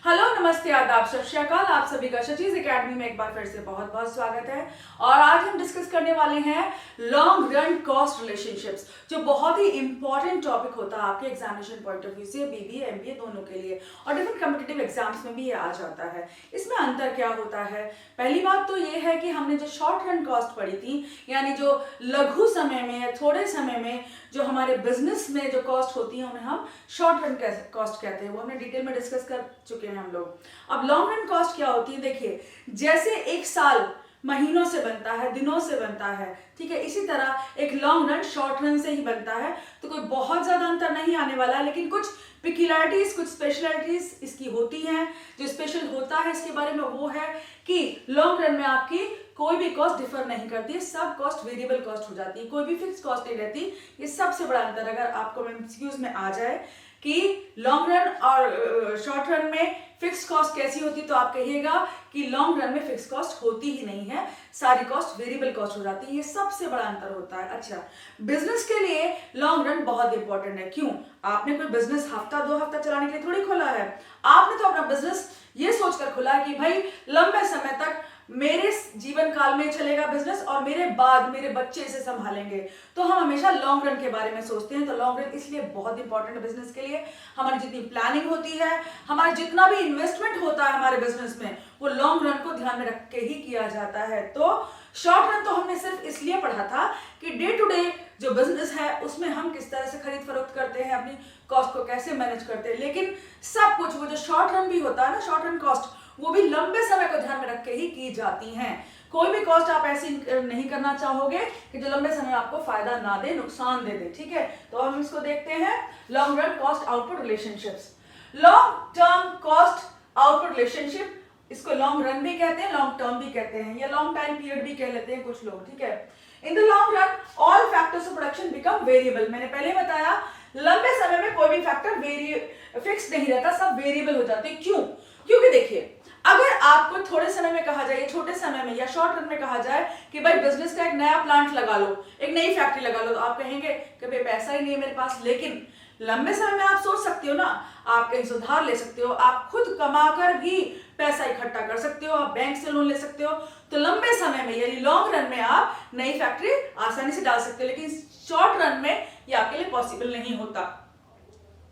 Hello, नमस्ते, आदाब, सत श्री अकाल। आप सभी का शचीज एकेडमी में एक बार फिर से बहुत बहुत स्वागत है। और आज हम डिस्कस करने वाले हैं लॉन्ग रन कॉस्ट रिलेशनशिप्स, जो बहुत ही इंपॉर्टेंट टॉपिक होता है आपके एग्जामिनेशन पॉइंट ऑफ व्यू से, बीबीए एमबीए दोनों के लिए, और डिफरेंट कॉम्पिटिटिव एग्जाम्स में भी ये आ जाता है। इसमें अंतर क्या होता है? पहली बात तो ये है कि हमने जो शॉर्ट रन कॉस्ट पढ़ी थी, यानी जो लघु समय में या थोड़े समय में जो हमारे बिजनेस में जो कॉस्ट होती है उन्हें हम शॉर्ट रन कॉस्ट कहते हैं। वो हमने डिटेल में डिस्कस कर चुके हैं हम लोग। अब लॉन्ग रन कॉस्ट क्या होती है? देखिए, जैसे एक साल महीनों से बनता है, दिनों से बनता है, ठीक है, इसी तरह एक लॉन्ग रन शॉर्ट रन से ही बनता है। तो कोई बहुत ज्यादा अंतर नहीं आने वाला है, लेकिन कुछ पिक्युलरिटीज, कुछ स्पेशलिटीज इसकी होती हैं। जो स्पेशल होता है इसके बारे में वो है कि लॉन्ग रन में आपकी कोई भी कॉस्ट डिफर नहीं करती है, सब कॉस्ट वेरिएबल कॉस्ट हो जाती है, कोई भी फिक्स कॉस्ट नहीं रहती। ये सबसे बड़ा अंतर अगर आपको एमसीक्यूज में आ जाए कि लॉन्ग रन और शॉर्ट रन में फिक्स कॉस्ट कैसी होती, तो आप कहिएगा कि लॉन्ग रन में फिक्स कॉस्ट होती ही नहीं है, सारी कॉस्ट वेरिएबल कॉस्ट हो जाती है। ये सबसे बड़ा अंतर होता है। अच्छा, बिजनेस के लिए लॉन्ग रन बहुत इंपॉर्टेंट है। क्यों? आपने कोई बिजनेस हफ्ता दो हफ्ता चलाने के लिए थोड़ी खोला है। आपने तो अपना बिजनेस ये सोचकर खोला है कि भाई लंबे समय तक मेरे जीवन काल में चलेगा बिजनेस और मेरे बाद मेरे बच्चे इसे संभालेंगे। तो हम हमेशा लॉन्ग रन के बारे में सोचते हैं। तो लॉन्ग रन इसलिए बहुत इंपॉर्टेंट है बिजनेस के लिए। हमारी जितनी प्लानिंग होती है, हमारा जितना भी इन्वेस्टमेंट होता है हमारे बिजनेस में, वो लॉन्ग रन को ध्यान में रख के ही किया जाता है। तो शॉर्ट रन तो हमने सिर्फ इसलिए पढ़ा था कि डे टू डे जो बिजनेस है उसमें हम किस तरह से खरीद फरोख्त करते हैं, अपनी कॉस्ट को कैसे मैनेज करते हैं। लेकिन सब कुछ वो जो शॉर्ट रन भी होता है ना, शॉर्ट रन कॉस्ट, वो भी लंबे समय को ध्यान में रख के ही की जाती हैं। कोई भी कॉस्ट आप ऐसी नहीं करना चाहोगे कि जो लंबे समय आपको फायदा ना दे, नुकसान दे दे, ठीक है। तो हम इसको देखते हैं, long run cost output relationships. Long term cost output relationship, इसको लॉन्ग रन भी कहते हैं, लॉन्ग टर्म भी कहते हैं, या लॉन्ग टाइम पीरियड भी कह लेते हैं कुछ लोग, ठीक है। इन the long run all factors of production become variable. मैंने पहले बताया लंबे समय में कोई भी फैक्टर फिक्स नहीं रहता, सब वेरिएबल हो जाते हैं। क्यों? क्योंकि देखिए, अगर आपको थोड़े समय में कहा जाए, छोटे समय में या शॉर्ट रन में कहा जाए कि भाई बिजनेस का एक नया प्लांट लगा लो, एक नई फैक्ट्री लगा लो, तो आप कहेंगे कि भाई पैसा ही नहीं है मेरे पास। लेकिन लंबे समय में आप सोच सकते हो ना, आप कहीं सुधार ले सकते हो, आप खुद कमाकर भी पैसा इकट्ठा कर सकते हो, आप बैंक से लोन ले सकते हो। तो लंबे समय में यानी लॉन्ग रन में आप नई फैक्ट्री आसानी से डाल सकते हो। लेकिन शॉर्ट रन में ये आपके लिए पॉसिबल नहीं होता।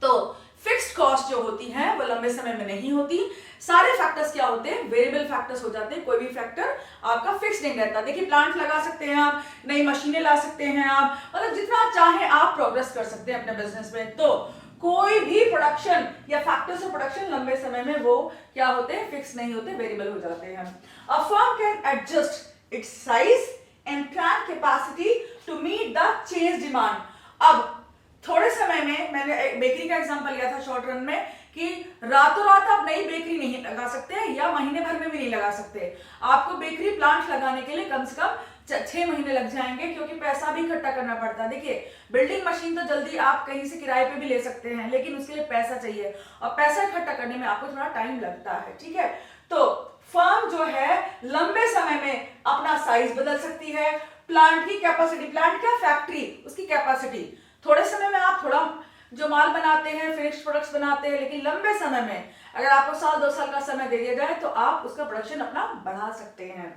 तो फिक्स्ड कॉस्ट जो होती है वो लंबे समय में नहीं होती। सारे फैक्टर्स क्या होते हैं? वेरिएबल फैक्टर्स हो जाते हैं। कोई भी फैक्टर आपका फिक्स नहीं रहता। देखिए, प्लांट लगा सकते हैं आप, नई मशीनें ला सकते हैं आप, मतलब जितना चाहे आप प्रोग्रेस कर सकते हैं अपने बिजनेस में। तो कोई भी प्रोडक्शन या फैक्टर्स ऑफ प्रोडक्शन लंबे समय में वो क्या होते हैं? फिक्स नहीं होते, वेरिएबल हो जाते हैं। A firm can adjust its size and plant capacity to meet the change demand. अब थोड़े समय में मैंने बेकरी का एग्जांपल लिया था शॉर्ट रन में कि रातों रात आप नई बेकरी नहीं लगा सकते या महीने भर में भी नहीं लगा सकते। आपको बेकरी प्लांट लगाने के लिए कम से कम 6 महीने लग जाएंगे, क्योंकि पैसा भी इकट्ठा करना पड़ता है। देखिए, बिल्डिंग मशीन तो जल्दी आप कहीं से किराए पे भी ले सकते हैं, लेकिन उसके लिए पैसा चाहिए और पैसा इकट्ठा करने में आपको थोड़ा टाइम लगता है, ठीक है। तो फर्म जो है लंबे समय में अपना साइज बदल सकती है, प्लांट की कैपेसिटी, प्लांट क्या, फैक्ट्री, उसकी कैपेसिटी। थोड़े समय में आप थोड़ा जो माल बनाते हैं, फिनिश्ड प्रोडक्ट्स बनाते हैं, लेकिन लंबे समय में अगर आपको साल 2 साल का समय दे दिया जाए तो आप उसका प्रोडक्शन अपना बढ़ा सकते हैं।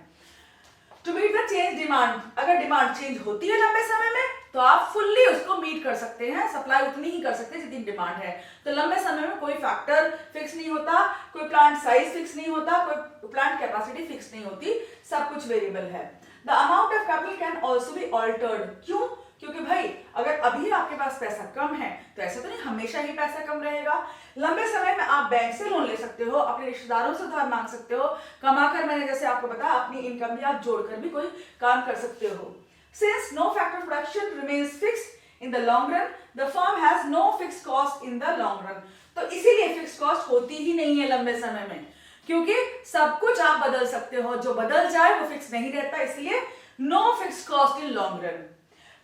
To meet the change demand, अगर डिमांड चेंज होती है लंबे समय में तो आप फुल्ली उसको मीट कर सकते हैं, सप्लाई उतनी ही कर सकते हैं जितनी डिमांड है। तो लंबे समय में कोई फैक्टर फिक्स नहीं होता, कोई प्लांट साइज फिक्स नहीं होता, कोई प्लांट कैपेसिटी फिक्स नहीं होती, सब कुछ वेरिएबल है। The amount of capital can also be altered. क्यों? क्योंकि भाई अगर अभी आपके पास पैसा कम है तो ऐसा तो नहीं हमेशा ही पैसा कम रहेगा। लंबे समय में आप बैंक से लोन ले सकते हो, अपने रिश्तेदारों से उधार मांग सकते हो, कमाकर, मैंने जैसे आपको बताया, अपनी इनकम भी आप जोड़कर भी कोई काम कर सकते हो। Since no factor production remains fixed in the long run, the firm has no fixed cost in the long run. तो इसीलिए फिक्स्ड कॉस्ट होती ही नहीं है लंबे समय में, क्योंकि सब कुछ आप बदल सकते हो, जो बदल जाए वो फिक्स नहीं रहता, इसलिए no fixed cost in long run.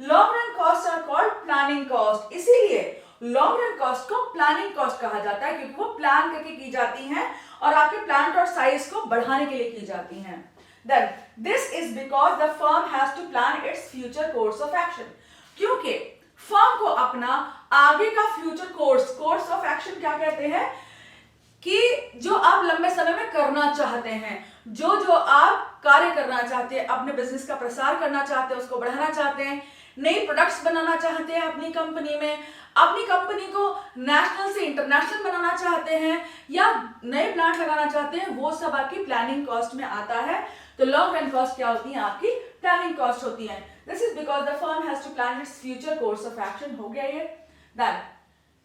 Long run cost are called planning cost, इसीलिए लॉन्ग रन कॉस्ट को प्लानिंग कॉस्ट कहा जाता है, क्योंकि वो प्लान करके की जाती हैं और आपके प्लांट और साइज को बढ़ाने के लिए की जाती हैं। Then this is because the firm has to plan its future course of action, क्योंकि फर्म को अपना आगे का फ्यूचर कोर्स ऑफ एक्शन क्या कहते हैं कि जो बढ़ना चाहते हैं, जो जो आप कार्य करना चाहते हैं, अपने बिजनेस का प्रसार करना चाहते हैं, उसको बढ़ाना चाहते हैं, नई प्रोडक्ट्स बनाना चाहते हैं अपनी कंपनी में, अपनी कंपनी को नेशनल से इंटरनेशनल बनाना चाहते हैं, या नए प्लांट लगाना चाहते हैं, वो सब आपकी प्लानिंग कॉस्ट में आता है। तो लॉन्ग रन कॉस्ट क्या होती है? आपकी प्लानिंग कॉस्ट होती है। This is because the firm has to plan its future course of action. हो गया ये। देन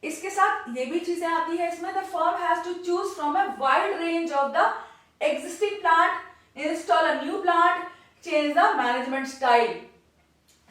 इसके साथ ये भी चीजें आती है इसमें, the firm has to choose from a wide range of the existing plant, install a new plant, change the management style.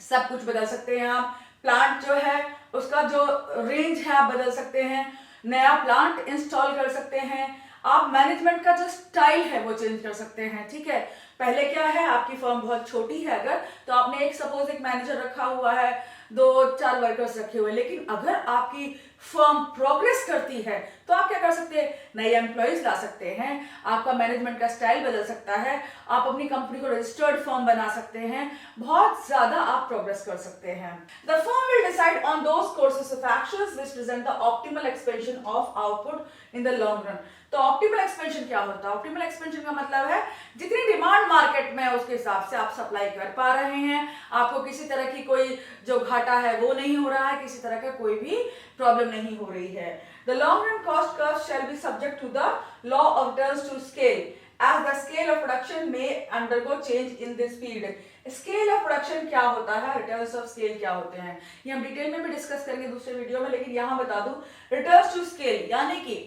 सब कुछ बदल सकते हैं आप। प्लांट जो है उसका जो रेंज है आप बदल सकते हैं, नया प्लांट इंस्टॉल कर सकते हैं, आप मैनेजमेंट का जो स्टाइल है वो चेंज कर सकते हैं। ठीक है, पहले क्या है, आपकी फर्म बहुत छोटी है अगर, तो आपने सपोज एक मैनेजर रखा हुआ है, 2-4 वर्कर्स रखे हुए, लेकिन अगर आपकी फर्म प्रोग्रेस करती है तो आप क्या कर सकते हैं? नए एम्प्लॉइज ला सकते हैं, आपका मैनेजमेंट का स्टाइल बदल सकता है, आप अपनी कंपनी को रजिस्टर्ड फर्म बना सकते हैं, बहुत ज्यादा आप प्रोग्रेस कर सकते हैं। The firm will decide on those courses of actions which present the optimal expansion of output in the long run. तो ऑप्टिमल एक्सपेंशन क्या होता है? ऑप्टिमल एक्सपेंशन का मतलब है जितनी डिमांड मार्केट में है उसके हिसाब से आप सप्लाई कर पा रहे हैं, आपको किसी तरह की कोई जो घाटा है वो नहीं हो रहा है, किसी तरह का कोई भी प्रॉब्लम नहीं हो रही है। The long run cost curve shall be subject to the law of returns to scale as the scale of production may undergo change in this period। Scale of production क्या होता है, रिटर्न्स ऑफ स्केल क्या होते हैं, ये हम detail में भी डिस्कस करेंगे दूसरे वीडियो में, लेकिन यहां बता दूं रिटर्न्स टू स्केल यानी कि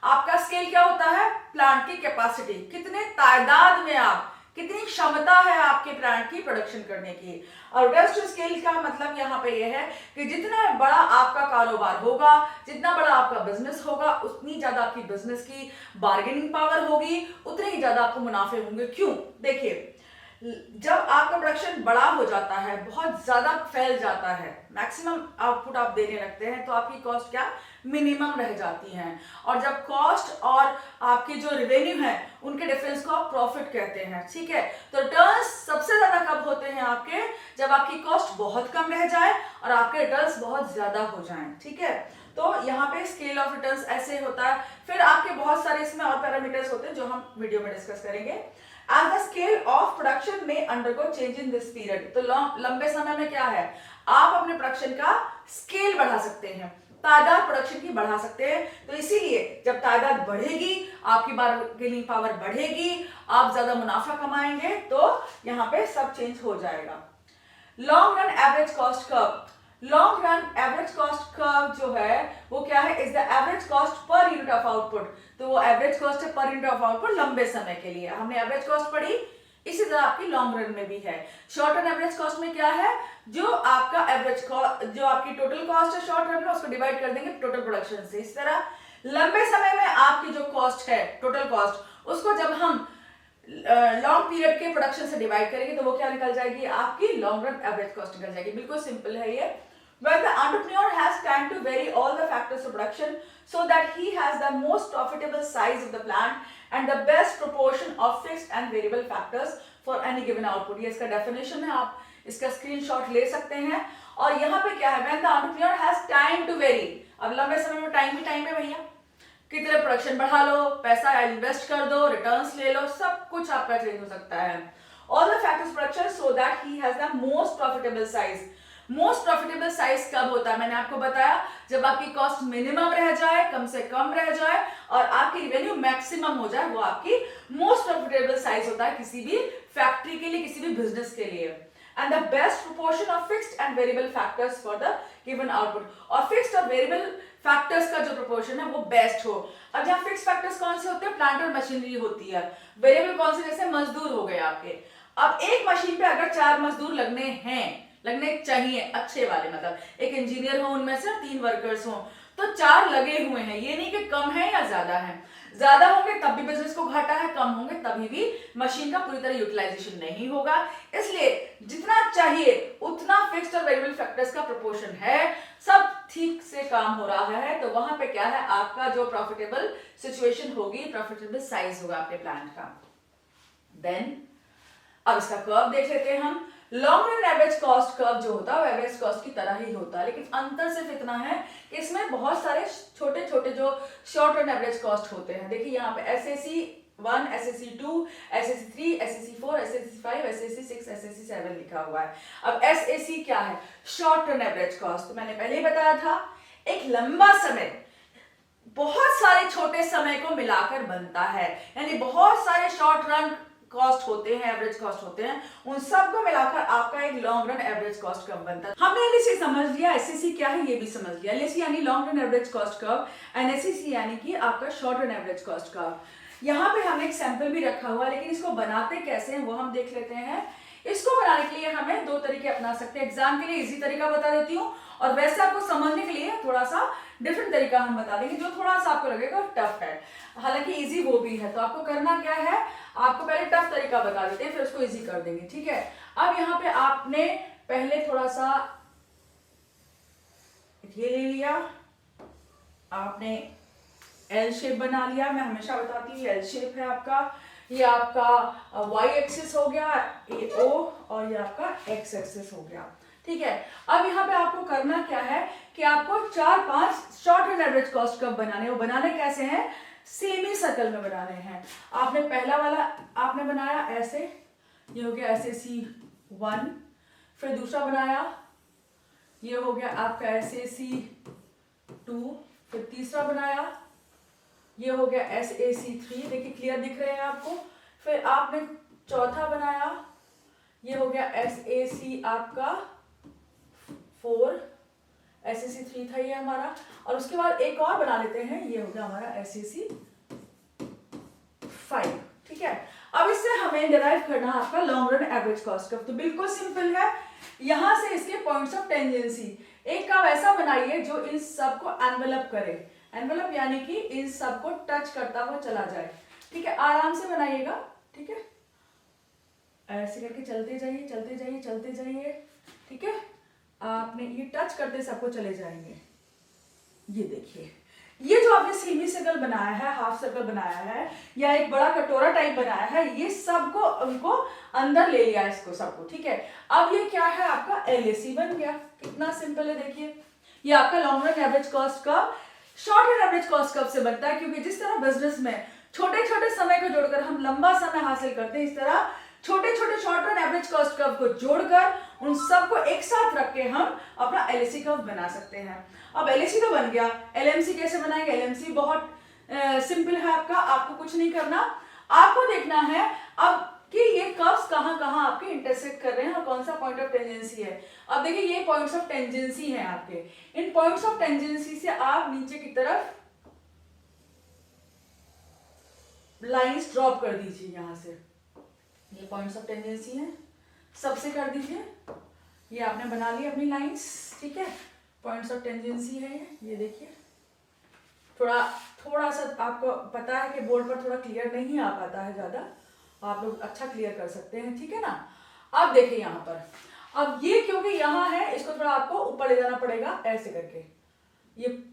आपका स्केल क्या होता है? प्लांट की कैपेसिटी, कितने तादाद में आप, कितनी क्षमता है आपके प्लांट की प्रोडक्शन करने की। और रिटर्न्स टू स्केल का मतलब यहाँ पे ये है कि जितना बड़ा आपका कारोबार होगा, जितना बड़ा आपका बिजनेस होगा, उतनी ज्यादा आपकी बिजनेस की बार्गेनिंग पावर होगी, उतने ही ज्यादा आपको मुनाफे होंगे। क्यों? देखिए, जब आपका प्रोडक्शन बड़ा हो जाता है, बहुत ज्यादा फैल जाता है, मैक्सिमम आउटपुट आप देने लगते हैं, तो आपकी कॉस्ट क्या? मिनिमम रह जाती हैं। और जब कॉस्ट और आपकी जो रेवेन्यू है उनके डिफरेंस को आप प्रॉफिट कहते हैं। ठीक है, तो रिटर्न्स सबसे ज्यादा कब होते हैं आपके? जब आपकी कॉस्ट बहुत कम रह जाए और आपके रिटर्न्स बहुत ज्यादा हो जाएं। ठीक है, तो यहाँ पे स्केल ऑफ रिटर्न्स ऐसे होता है। फिर आपके बहुत सारे इसमें और पैरामीटर्स होते हैं जो हम वीडियो में डिस्कस करेंगे। As the scale of production may undergo change in this period। तो लंबे समय में क्या है, आप अपने प्रोडक्शन का स्केल बढ़ा सकते हैं, तादाद प्रोडक्शन की बढ़ा सकते हैं। तो इसीलिए जब तादाद बढ़ेगी, आपकी बार्गेनिंग पावर बढ़ेगी, आप ज्यादा मुनाफा कमाएंगे, तो यहाँ पे सब चेंज हो जाएगा। Long run average cost curve. Long run average cost curve जो है वो क्या है? Is the average cost per unit of output. तो वो एवरेज कॉस्ट है पर यूनिट ऑफ आउटपुट लंबे समय के लिए। हमने एवरेज कॉस्ट पढ़ी, इसी तरह आपकी लॉन्ग रन में भी है। शॉर्ट रन एवरेज कॉस्ट में क्या है? जो आपका एवरेज कॉस्ट, जो आपकी टोटल कॉस्ट है शॉर्ट रन में, उसको डिवाइड कर देंगे टोटल प्रोडक्शन से। इस तरह लंबे समय में आपकी जो कॉस्ट है, टोटल कॉस्ट, उसको जब हम लॉन्ग पीरियड के प्रोडक्शन से डिवाइड करेंगे तो वो क्या निकल जाएगी? आपकी लॉन्ग रन एवरेज कॉस्ट निकल जाएगी। बिल्कुल सिंपल है ये। When the entrepreneur has time to vary all the factors of production so that he has the most profitable size of the plant and the best proportion of fixed and variable factors for any given output। ये इसका definition है, आप इसका screenshot ले सकते हैं। और यहाँ पे क्या है? When the entrepreneur has time to vary। अब लंबे समय में टाइम भी टाइम है भैया, कितने प्रोडक्शन बढ़ा लो, पैसा इन्वेस्ट कर दो, रिटर्न्स ले लो, सब कुछ आपका चेंज हो सकता है। All the factors of production so that he has the most profitable size। Most profitable size कब होता है? मैंने आपको बताया जब आपकी कॉस्ट मिनिमम रह जाए, कम से कम रह जाए, और आपकी रेवेन्यू मैक्सिमम हो जाए, वो आपकी मोस्ट प्रॉफिटेबल साइज होता है किसी भी फैक्ट्री के लिए, किसी भी बिजनेस के लिए। And the best proportion of fixed and variable factors for the given output. और फिक्स्ड और वेरिएबल फैक्टर्स का जो प्रोपोर्शन है वो बेस्ट हो। अब जहाँ फिक्स फैक्टर्स कौन से होते हैं? प्लांट और मशीनरी होती है। वेरिएबल कौन से? जैसे मजदूर हो गए आपके। अब एक मशीन पे अगर 4 मजदूर लगने चाहिए, अच्छे वाले, मतलब एक इंजीनियर हो उनमें से 3 वर्कर्स हो, तो 4 लगे हुए हैं। ये नहीं कि कम है या ज्यादा है। ज्यादा होंगे तब भी बिजनेस को घाटा है, कम होंगे तभी भी मशीन का पूरी तरह यूटिलाइजेशन नहीं होगा। इसलिए जितना चाहिए उतना फिक्स्ड और वेरिएबल फैक्टर्स का प्रोपोर्शन है, सब ठीक से काम हो रहा है, तो वहां पे क्या है? आपका जो प्रॉफिटेबल सिचुएशन होगी, प्रॉफिटेबल साइज होगा आपके प्लांट का। देन अब इसका कर्व देख लेते हैं हम। Long run average cost curve जो होता है वो एवरेज कॉस्ट की तरह ही होता है, लेकिन अंतर सिर्फ इतना है कि इसमें बहुत सारे छोटे छोटे जो शॉर्ट रन एवरेज कॉस्ट होते हैं। देखिए यहाँ पे SAC 1, SSC2, SSC3, SSC4, SSC5, SSC6, SSC7 लिखा हुआ है। अब SAC क्या है? Short term average cost. तो मैंने पहले ही बताया था, एक लंबा समय बहुत सारे छोटे समय को मिलाकर बनता है, यानी बहुत सारे शॉर्ट रन कॉस्ट होते हैं, एवरेज कॉस्ट होते हैं, उन सबको मिलाकर आपका एक long run average cost curve बनता है। हमने एलएसी समझ लिया, एसएसी क्या है ये भी समझ लिया। एलएसी यानी long run average cost curve, and SSC यानी कि आपका short run average cost curve. यहाँ पे हमने एक सैंपल भी रखा हुआ, लेकिन इसको बनाते कैसे हैं वो हम देख लेते हैं। इसको बनाने के लिए हमें दो तरीके अपना सकते हैं। एग्जाम के लिए इजी तरीका बता देती हूँ, और वैसे आपको समझने के लिए थोड़ा सा डिफरेंट तरीका हम बता देंगे, जो थोड़ा सा आपको लगेगा टफ है, हालांकि इजी वो भी है। तो आपको करना क्या है, आपको पहले टफ तरीका बता देते हैं, फिर उसको इजी कर देंगे, ठीक है। अब यहाँ पे आपने पहले थोड़ा सा ये ले लिया, आपने एल शेप बना लिया। मैं हमेशा बताती हूँ एल शेप है आपका, ये आपका वाई एक्सिस हो गया, ये ओ, और ये आपका एक्स एक्सिस हो गया, ठीक है। अब यहाँ पे आपको करना क्या है कि आपको 4-5 short run average cost curve बनाने। वो बनाने कैसे हैं? सेमी सर्कल में बनाने हैं। आपने पहला वाला आपने बनाया ऐसे, ये हो गया SAC1, फिर दूसरा बनाया, ये हो गया आपका SAC2, फिर तीसरा बनाया, ये हो गया SAC3, देखिए क्लियर दिख रहे हैं आपको। फिर आपने चौथा बनाया, ये हो गया SAC आपका 4, SAC3 था ये हमारा, और उसके बाद एक और बना लेते हैं, ये हो गया हमारा SAC5, ठीक है। अब इससे हमें डिराइव करना है आपका long run average cost curve. तो बिल्कुल सिंपल है, यहां से इसके पॉइंट्स ऑफ टेंजेंसी एक कर्व ऐसा बनाइए जो इन सबको एनवेलप करे। एनवेलप यानी कि इन सबको टच करता हुआ चला जाए, ठीक है। आराम से बनाइएगा, ठीक है, ऐसे करके चलते जाइए, चलते जाइए, चलते जाइए, ठीक है। आपने ये टच करते सबको चले जाएंगे। ये देखिए, ये जो आपने सेमी सर्कल बनाया है, हाफ सर्कल बनाया है, या एक बड़ा कटोरा टाइप बनाया है, ये सबको उनको अंदर ले लिया इसको सबको, ठीक है। अब ये क्या है, आपका एलएसी बन गया। कितना सिंपल है, देखिए ये आपका long run average cost curve short run average cost curve से बनता है, क्योंकि जिस तरह बिजनेस में छोटे छोटे समय को जोड़कर हम लंबा समय हासिल करते हैं, इस तरह छोटे छोटे short run average cost curve को जोड़कर उन सबको एक साथ रख के हम अपना एलएसी कर्व बना सकते हैं। अब एलएसी तो बन गया, एलएमसी कैसे बनाएंगे? एलएमसी बहुत सिंपल है आपका, आपको कुछ नहीं करना, आपको देखना है अब कि ये कर्व्स कहाँ कहाँ आपके इंटरसेक्ट कर रहे हैं और कौन सा पॉइंट ऑफ टेंजेंसी है। अब देखिए ये पॉइंट्स ऑफ टेंजेंसी हैं आपके, इन पॉइंट्स ऑफ टेंजेंसी से आप नीचे की तरफ लाइंस ड्रॉप कर दीजिए। यहां से ये पॉइंट्स ऑफ टेंडेंसी है, सबसे कर दीजिए। ये आपने बना ली अपनी लाइंस, ठीक है, पॉइंट्स ऑफ टेंडेंसी है ये देखिए। थोड़ा सा आपको पता है कि बोर्ड पर थोड़ा क्लियर नहीं आ पाता है ज्यादा, आप लोग अच्छा क्लियर कर सकते हैं, ठीक है ना। अब देखिए यहाँ पर, अब ये क्योंकि यहाँ है, इसको थोड़ा आपको ऊपर ले जाना पड़ेगा ऐसे करके, ये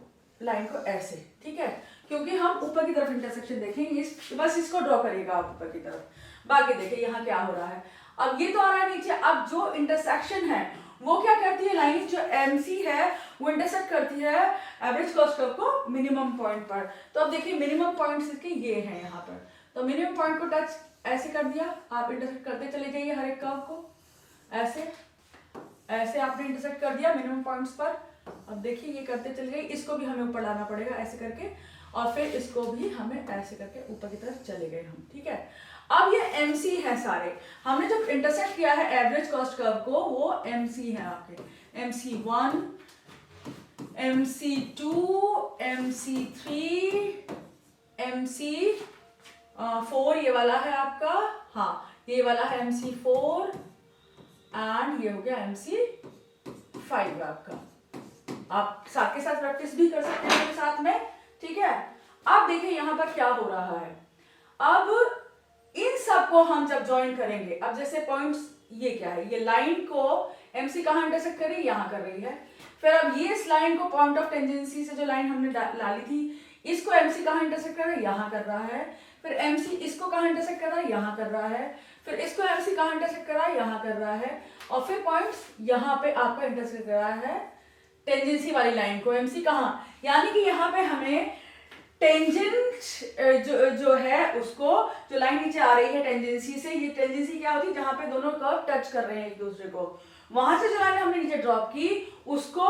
लाइन को ऐसे, ठीक है, क्योंकि हम ऊपर की तरफ इंटरसेक्शन देखेंगे, बस इसको ड्रॉ करिएगा आप ऊपर की तरफ। बाकी देखिए यहाँ क्या हो रहा है, अब ये तो आ रहा है नीचे। अब जो इंटरसेक्शन है वो क्या करती है, लाइन जो MC है वो इंटरसेक्ट करती है एवरेज कॉस्ट कर्व को मिनिमम पॉइंट पर। तो अब देखिए मिनिमम पॉइंट्स इसके ये हैं यहाँ पर, तो मिनिमम पॉइंट को टच ऐसे कर दिया, आप इंटरसेक्ट करते चले जाइए हर एक कर्व को, ऐसे ऐसे आपने इंटरसेक्ट कर दिया मिनिमम पॉइंट्स पर। अब देखिए ये करते चले गए, इसको भी हमें ऊपर लाना पड़ेगा ऐसे करके, और फिर इसको भी हमें ऐसे करके ऊपर की तरफ चले गए हम, ठीक है। अब ये MC है सारे, हमने जब इंटरसेक्ट किया है एवरेज कॉस्ट कर्व को, वो MC है आपके, MC1, MC2, MC3, MC4, ये वाला है आपका, हाँ ये वाला है MC4, एंड ये हो गया MC5 आपका। आप साथ के साथ प्रैक्टिस भी कर सकते हैं साथ में, ठीक है। अब देखिए यहाँ पर क्या हो रहा है, अब इन सबको हम जब ज्वाइन करेंगे, अब जैसे पॉइंट्स ये क्या है, ये लाइन को MC कहाँ इंटरसेक्ट कर रही है, यहाँ कर रही है। फिर अब ये इस लाइन को पॉइंट ऑफ टेंजेंसी से जो लाइन हमने डाली थी, इसको MC कहाँ इंटरसेक्ट कर रहा है, यहाँ कर रहा है। फिर MC इसको कहाँ इंटरसेक्ट कर रहा है, यहाँ कर रहा है। फिर इसको MC कहाँ इंटरसेक्ट कर रहा है, यहाँ कर रहा है। और फिर पॉइंट्स यहाँ पे आपका इंटरसेक्ट कर रहा है टेंजेंसी वाली लाइन को, MC कहाँ, यानी कि यहाँ पे हमें टेंजेंट जो है उसको, जो लाइन नीचे आ रही है टेंजेंसी से, ये टेंजेंसी क्या होती है, जहां पे दोनों कर्व टच कर रहे हैं एक दूसरे को, वहां से जो लाइन हमने नीचे ड्रॉप की उसको,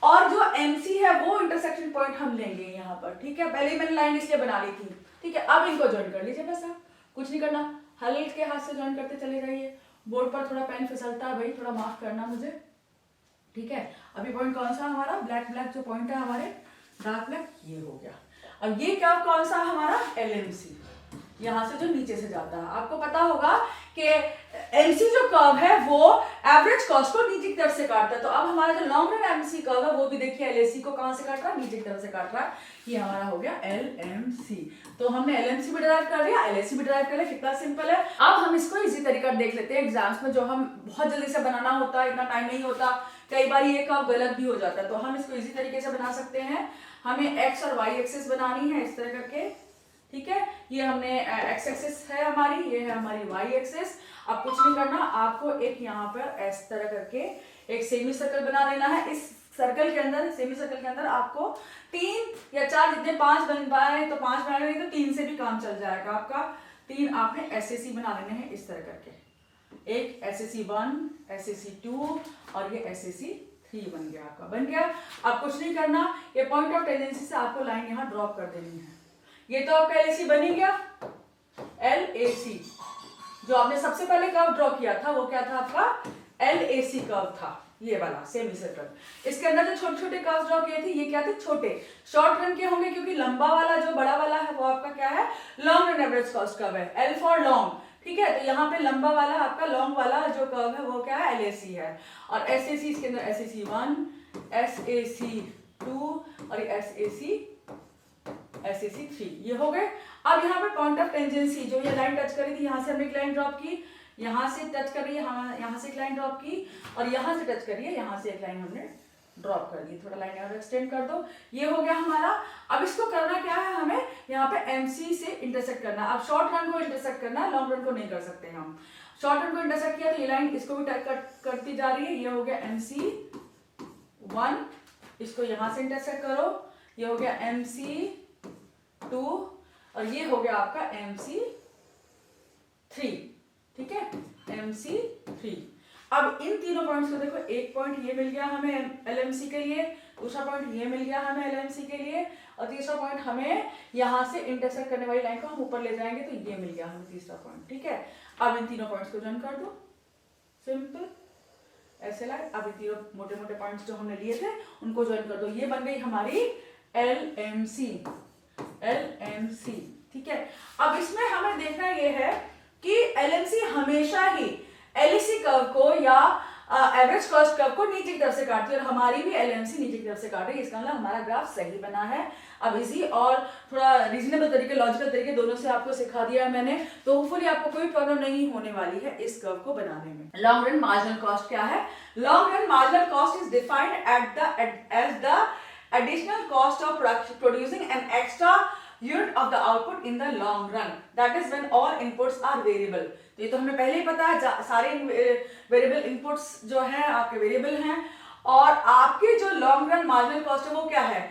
और जो MC है वो इंटरसेक्शन पॉइंट हम लेंगे यहाँ पर, ठीक है। पहले ही मैंने लाइन इसलिए बना ली थी, ठीक है। अब इनको ज्वाइन कर लीजिए, बस आप कुछ नहीं करना, हल्के हाथ से ज्वाइन करते चले जाइए। बोर्ड पर थोड़ा पेन फिसलता है भाई, थोड़ा माफ करना मुझे, ठीक है। अभी पॉइंट कौन सा हमारा, ब्लैक ब्लैक जो पॉइंट है हमारे, डार्क ब्लैक, ये हो गया। अब ये कर्व कौन सा हमारा, LMC, यहां से जो नीचे से जाता है। आपको पता होगा कि MC जो कर्व है वो एवरेज कॉस्ट को नीचे की तरफ से काटता है, तो अब हमारा जो लॉन्ग रन MC कर्व है वो भी देखिए LAC को कहां से काट रहा है, नीचे की तरफ से काट रहा है। ये हमारा हो गया LMC। तो हमने LMC भी डिराइव कर लिया, LAC भी डिराइव कर लिया, कितना सिंपल है। अब हम इसको इजी तरीका देख लेते हैं एग्जाम्स में, जो हम बहुत जल्दी से बनाना होता है, इतना टाइम नहीं होता, कई बार ये कर्व गलत भी हो जाता है, तो हम इसको इजी तरीके से बना सकते हैं। हमें X और Y एक्सिस बनानी है इस तरह करके, ठीक है। ये हमने X एक्सिस है हमारी, ये है हमारी Y एक्सिस। अब कुछ नहीं करना, आपको एक यहाँ पर इस तरह करके एक सेमी सर्कल बना लेना है। इस सर्कल के अंदर, सेमी सर्कल के अंदर आपको 3 या 4, जितने 5 बन पाए तो 5 बना लेंगे, तो 3 से भी काम चल जाएगा आपका। 3 आपने SAC बना लेने हैं इस तरह करके, एक SAC 1, SAC 2 और ये SAC 3 बन गया आपका, बन गया। अब कुछ नहीं करना, ये पॉइंट ऑफ टेंजेंसी से आपको लाइन यहाँ ड्रॉप कर देनी है। ये तो आपका LAC बन ही गया, LAC। जो आपने सबसे पहले कर्व ड्रॉ किया था वो क्या था आपका, LAC कर्व था, ये वाला सेमी सर्कल। इसके अंदर जो छोटे छोटे कर्व ड्रॉ किए थे ये क्या थे, छोटे शॉर्ट रन के होंगे, क्योंकि लंबा वाला जो बड़ा वाला है वो आपका क्या है, long run average cost curve है, L फॉर लॉन्ग, ठीक है। तो यहाँ पे लंबा वाला आपका लॉन्ग वाला जो कर्व है वो क्या है, LAC है। और SAC इसके अंदर SAC 1, SAC 2 और SAC 3, ये हो गए। अब यहाँ पे पॉइंट ऑफ टेंजेंसी, जो ये लाइन टच करी थी, यहाँ से हमने एक लाइन ड्रॉप की, यहाँ से टच कर रही है, यहाँ से एक लाइन ड्रॉप की, और यहाँ से टच करिए, यहाँ से एक लाइन हमने ड्रॉप कर दी। थोड़ा लाइन और एक्सटेंड कर दो, ये हो गया हमारा। अब इसको करना क्या है, हमें यहाँ पे MC से इंटरसेक्ट करना है। अब शॉर्ट रन को इंटरसेक्ट करना है, लॉन्ग रन को नहीं कर सकते हम। शॉर्ट रन को इंटरसेक्ट किया तो ये लाइन इसको भी करती जा रही है, ये हो गया MC 1, इसको यहाँ से इंटरसेक्ट करो, ये हो गया MC 2 और ये हो गया आपका MC 3, ठीक है, MC 3। अब इन तीनों पॉइंट्स को देखो, एक पॉइंट ये मिल गया हमें LMC के लिए, दूसरा पॉइंट ये मिल गया हमें LMC के लिए, और तीसरा पॉइंट हमें यहाँ से इंटरसेक्ट करने वाली लाइन को हम ऊपर ले जाएंगे तो ये मिल गया हमें तीसरा पॉइंट, ठीक है। अब इन तीनों पॉइंट्स को ज्वाइन कर दो, सिंपल ऐसे लाइन। अब इन तीनों मोटे मोटे पॉइंट्स जो हमने लिए थे उनको ज्वाइन कर दो, ये बन गई हमारी LMC, ठीक है। अब इसमें हमें देखना ये है कि LMC हमेशा ही LAC कर्व को या एवरेज कॉस्ट कर्व को नीचे की तरफ से काटती है, और हमारी भी LMC नीचे की तरफ से काट रही है, इसका मतलब हमारा ग्राफ सही बना है। अब इजी और थोड़ा रीजनेबल तरीके, लॉजिकल तरीके दोनों से आपको सिखा दिया है मैंने, तो होपफुली आपको कोई प्रॉब्लम नहीं होने वाली है इस कर्व को बनाने में। लॉन्ग रन मार्जिनल कॉस्ट क्या है, long run marginal cost is defined as the additional cost of producing an extra unit of the output in the long run, that is when all inputs are variable। तो ये तो हमें पहले ही पता है, सारे वेरिएबल इनपुट्स जो हैं आपके वेरिएबल हैं, और आपके जो लॉन्ग रन मार्जिनल कॉस्ट है वो क्या है,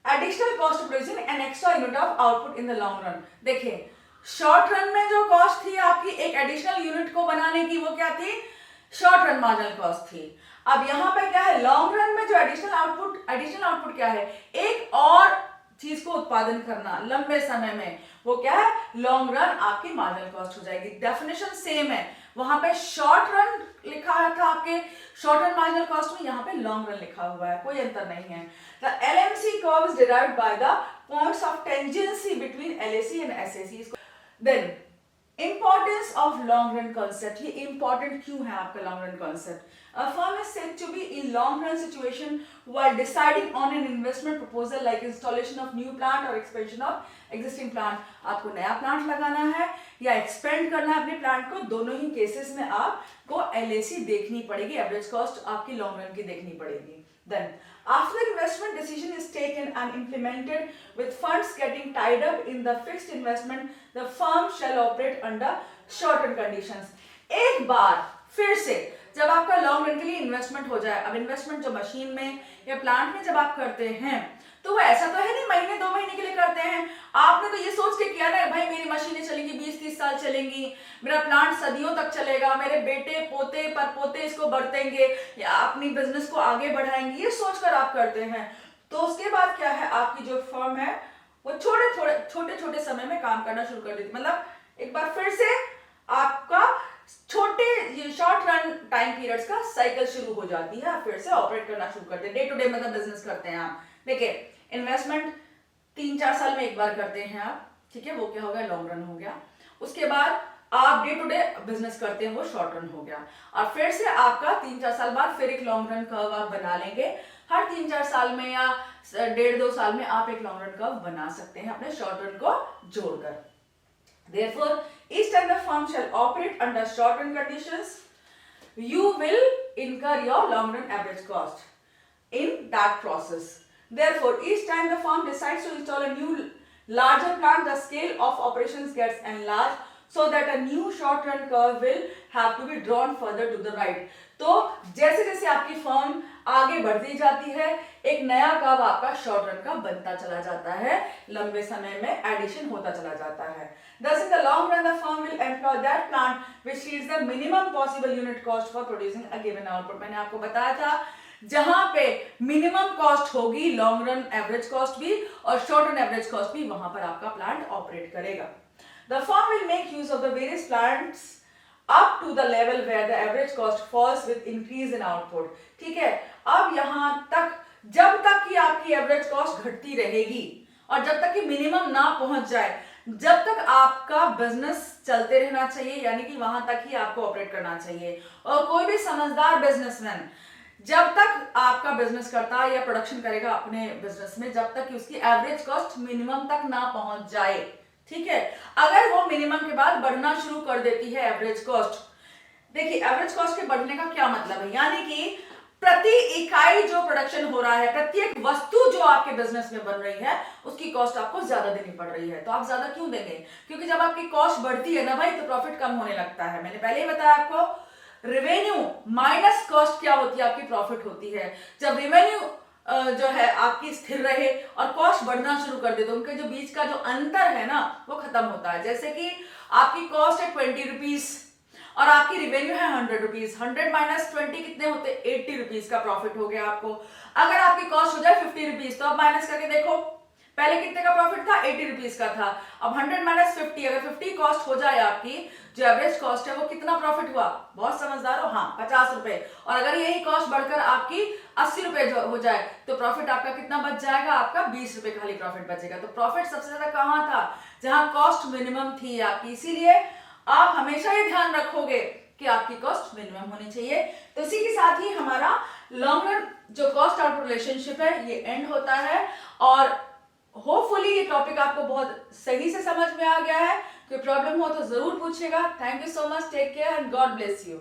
additional cost of producing an extra unit of output in the long run. देखिए शॉर्ट रन में जो कॉस्ट थी आपकी एक एडिशनल यूनिट को बनाने की, वो क्या थी, शॉर्ट रन मार्जिनल कॉस्ट थी। अब यहाँ पे क्या है, लॉन्ग रन में जो एडिशनल आउटपुट क्या है, एक और चीज को उत्पादन करना लंबे समय में, वो क्या है, लॉन्ग रन आपकी मार्जिनल कॉस्ट हो जाएगी। डेफिनेशन सेम है, वहां पे शॉर्ट रन लिखा था आपके शॉर्ट रन मार्जिनल कॉस्ट में, यहाँ पे लॉन्ग रन लिखा हुआ है, कोई अंतर नहीं है। The LMC curve is derived by the points of tangency between LAC and SAC। Then importance of long run concept, ये इंपॉर्टेंट क्यों है आपका long run concept. A firm is said to be in long run situation while deciding on an investment proposal like installation of new plant or expansion of existing plant। आपको नया plant लगाना है या expand करना है अपने plant को, दोनों ही केसेस में आपको LAC देखनी पड़ेगी, एवरेज कॉस्ट आपकी लॉन्ग रन की देखनी पड़ेगी। Then after the investment decision is taken and implemented with funds getting tied up in the fixed investment, the firm shall operate under short run conditions। एक बार फिर से जब आपका लॉन्ग रन के लिए इन्वेस्टमेंट हो जाए, अब इन्वेस्टमेंट जो मशीन में या प्लांट में जब आप करते हैं तो वो ऐसा तो है नहीं महीने 2 महीने के लिए करते हैं। आपने तो ये सोच के किया ना भाई मेरी मशीनें चलेंगी 20-30 साल चलेंगी, मेरा प्लांट सदियों तक चलेगा, मेरे बेटे पोते परपोते इसको बरतेंगे या अपनी बिजनेस को आगे बढ़ाएंगे, ये सोचकर आप करते हैं। तो उसके बाद क्या है, आपकी जो फर्म है वो छोटे छोटे समय में काम करना शुरू कर देती, मतलब एक बार फिर से आपका छोटे शॉर्ट रन टाइम पीरियड्स का साइकिल शुरू हो जाती है, आप फिर से ऑपरेट करना शुरू करते हैं, डे टू डे मतलब बिजनेस करते हैं आप। देखिए इन्वेस्टमेंट 3-4 साल में एक बार करते हैं आप, ठीक है, वो क्या हो गया, लॉन्ग रन हो गया। उसके बाद आप डे टू डे बिजनेस करते हैं, वो शॉर्ट रन हो गया। और फिर से आपका 3-4 साल बाद फिर एक लॉन्ग रन कर्व आप बना लेंगे। हर 3-4 साल में या 1.5-2 साल में आप एक लॉन्ग रन कर्व बना सकते हैं अपने शॉर्ट रन को जोड़कर। Therefore, each time the firm shall operate under short-run conditions, you will incur your long-run average cost in that process. Therefore, each time the firm decides to install a new larger plant, the scale of operations gets enlarged so that a new short-run curve will have to be drawn further to the right. तो जैसे जैसे आपकी firm आगे बढ़ती जाती है, एक नया कर्व आपका शॉर्ट रन का बनता चला जाता है, लंबे समय में एडिशन होता चला जाता है। Thus, in the long run, the firm will employ that plant which yields the minimum possible unit cost for producing a given output. मैंने आपको बताया था जहां पे मिनिमम कॉस्ट होगी, लॉन्ग रन एवरेज कॉस्ट भी और शॉर्ट रन एवरेज कॉस्ट भी, वहां पर आपका प्लांट ऑपरेट करेगा। The firm will make use of the various plants up to the level where the average cost falls with increase in output. ठीक है, अब यहां तक जब तक कि आपकी एवरेज कॉस्ट घटती रहेगी और जब तक कि मिनिमम ना पहुंच जाए, जब तक आपका बिजनेस चलते रहना चाहिए, यानी कि वहां तक ही आपको ऑपरेट करना चाहिए। और कोई भी समझदार बिजनेसमैन जब तक आपका बिजनेस करता है या प्रोडक्शन करेगा अपने बिजनेस में, जब तक कि उसकी एवरेज कॉस्ट मिनिमम तक ना पहुंच जाए, ठीक है। अगर वो मिनिमम के बाद बढ़ना शुरू कर देती है एवरेज कॉस्ट, देखिए एवरेज कॉस्ट के बढ़ने का क्या मतलब है, यानी कि प्रति इकाई जो प्रोडक्शन हो रहा है, प्रत्येक वस्तु जो आपके बिजनेस में बन रही है, उसकी कॉस्ट आपको ज्यादा देनी पड़ रही है। तो आप ज्यादा क्यों देंगे, क्योंकि जब आपकी कॉस्ट बढ़ती है ना भाई, तो प्रॉफिट कम होने लगता है। मैंने पहले ही बताया आपको, रेवेन्यू माइनस कॉस्ट क्या होती है, आपकी प्रॉफिट होती है। जब रेवेन्यू जो है आपकी स्थिर रहे और कॉस्ट बढ़ना शुरू कर दे, तो उनके जो बीच का जो अंतर है ना, वो खत्म होता है। जैसे कि आपकी कॉस्ट है 20 रुपीज और आपकी रिवेन्यू है 100 रुपीज, 100 माइनस 20 कितने होते, 80 रुपीज का प्रॉफिट हो गया आपको। अगर आपकी कॉस्ट हो जाए 50 रुपीज, तो आप माइनस करके देखो पहले कितने का प्रॉफिट था, 80 रुपीज का था। अब 100 माइनस 50, अगर 50 कॉस्ट हो जाए आपकी, जो एवरेज कॉस्ट है वो कितना प्रॉफिट हुआ, बहुत समझदार हो, हाँ 50 रुपए। और अगर यही कॉस्ट बढ़कर आपकी 80 रुपए हो जाए, तो प्रॉफिट आपका कितना बच जाएगा, आपका 20 रुपए खाली प्रॉफिट बचेगा। तो प्रॉफिट सबसे ज्यादा कहाँ था, जहां कॉस्ट मिनिमम थी आपकी। इसीलिए आप हमेशा ये ध्यान रखोगे कि आपकी कॉस्ट मिनिमम होनी चाहिए। तो इसी के साथ ही हमारा लॉन्ग रन जो कॉस्ट आउटपुट रिलेशनशिप है ये एंड होता है। और होपफुली ये टॉपिक आपको बहुत सही से समझ में आ गया है। कोई प्रॉब्लम हो तो जरूर पूछेगा। Thank you so much, take care and God bless you.